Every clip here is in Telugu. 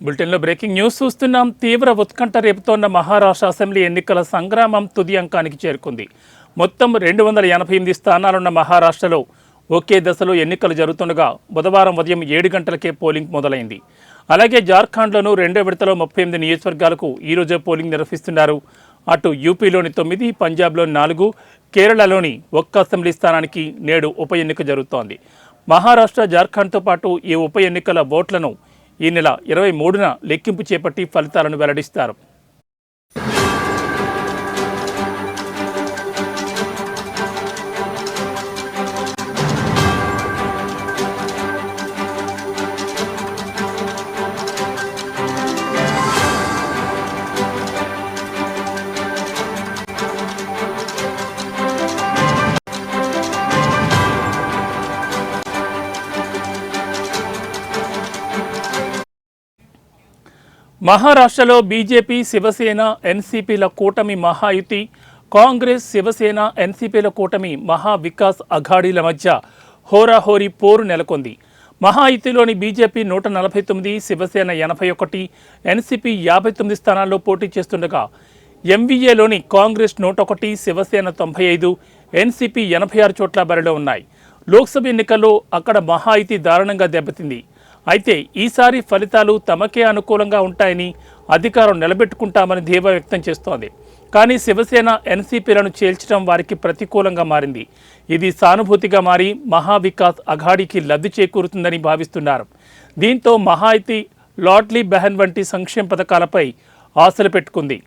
బులెటిన్లో బ్రేకింగ్ న్యూస్ చూస్తున్నాం. తీవ్ర ఉత్కంఠ రేపుతోన్న మహారాష్ట్ర అసెంబ్లీ ఎన్నికల సంగ్రామం తుది అంకానికి చేరుకుంది. మొత్తం 288 స్థానాలున్న మహారాష్ట్రలో ఒకే దశలో ఎన్నికలు జరుగుతుండగా బుధవారం ఉదయం 7 గంటలకే పోలింగ్ మొదలైంది. అలాగే జార్ఖండ్లోనూ రెండో విడతలో 38 నియోజకవర్గాలకు ఈరోజే పోలింగ్ నిర్వహిస్తున్నారు. అటు యూపీలోని 9, పంజాబ్లోని 4, కేరళలోని ఒక్క అసెంబ్లీ స్థానానికి నేడు ఉప ఎన్నిక జరుగుతోంది. మహారాష్ట్ర, జార్ఖండ్తో పాటు ఈ ఉప ఎన్నికల ఓట్లను ఈ నెల 23న లెక్కింపు చేపట్టి ఫలితాలను వెల్లడిస్తారు. మహారాష్ట్రలో బీజేపీ, శివసేన, ఎన్సీపీల కూటమి మహాయుతి, కాంగ్రెస్, శివసేన, ఎన్సీపీల కూటమి మహావికాస్ అఘాడీల మధ్య హోరాహోరీ పోరు నెలకొంది. మహాయుతిలోని బీజేపీ 149, శివసేన 81, ఎన్సీపీ 59 స్థానాల్లో పోటీ చేస్తుండగా ఎంవీఏలోని కాంగ్రెస్ 101, శివసేన 95, ఎన్సీపీ 86 చోట్ల బరిలో ఉన్నాయి. లోక్సభ ఎన్నికల్లో అక్కడ మహాయుతి దారుణంగా దెబ్బతింది. అయితే ఈసారి ఫలితాలు తమకే అనుకూలంగా ఉంటాయని, అధికారం నిలబెట్టుకుంటామని ధీమా వ్యక్తం చేస్తోంది. కానీ శివసేన, ఎన్సీపీలను చేల్చడం వారికి ప్రతికూలంగా మారింది. ఇది సానుభూతిగా మారి మహావికాస్ అఘాడీకి లబ్ధి చేకూరుతుందని భావిస్తున్నారు. దీంతో మహాయుతి లాడ్లీ బెహన్ వంటి సంక్షేమ పథకాలపై ఆశలు పెట్టుకుంది.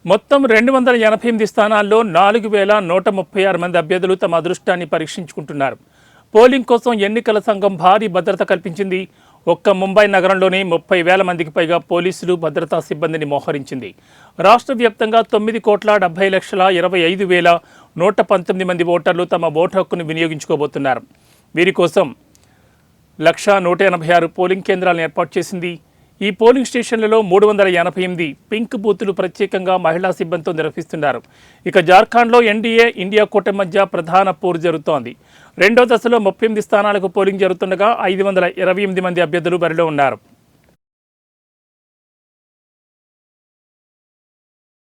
మొత్తం 288 స్థానాల్లో 4136 మంది అభ్యర్థులు తమ అదృష్టాన్ని పరీక్షించుకుంటున్నారు. పోలింగ్ కోసం ఎన్నికల సంఘం భారీ భద్రత కల్పించింది. ఒక్క ముంబై నగరంలోనే 30,000 మందికి పైగా పోలీసులు, భద్రతా సిబ్బందిని మోహరించింది. రాష్ట్ర వ్యాప్తంగా 9,70,25,119 మంది ఓటర్లు తమ ఓటు హక్కును వినియోగించుకోబోతున్నారు. వీరి కోసం 1,186 పోలింగ్ కేంద్రాలను ఏర్పాటు చేసింది. ఈ పోలింగ్ స్టేషన్లలో 388 పింక్ బూతులు ప్రత్యేకంగా మహిళా సిబ్బందితో నిర్వహిస్తున్నారు. ఇక జార్ఖండ్లో ఎన్డీఏ, ఇండియా కూటమి మధ్య ప్రధాన పోరు జరుగుతోంది. రెండో దశలో 38 స్థానాలకు పోలింగ్ జరుగుతుండగా 528 మంది అభ్యర్థులు బరిలో ఉన్నారు.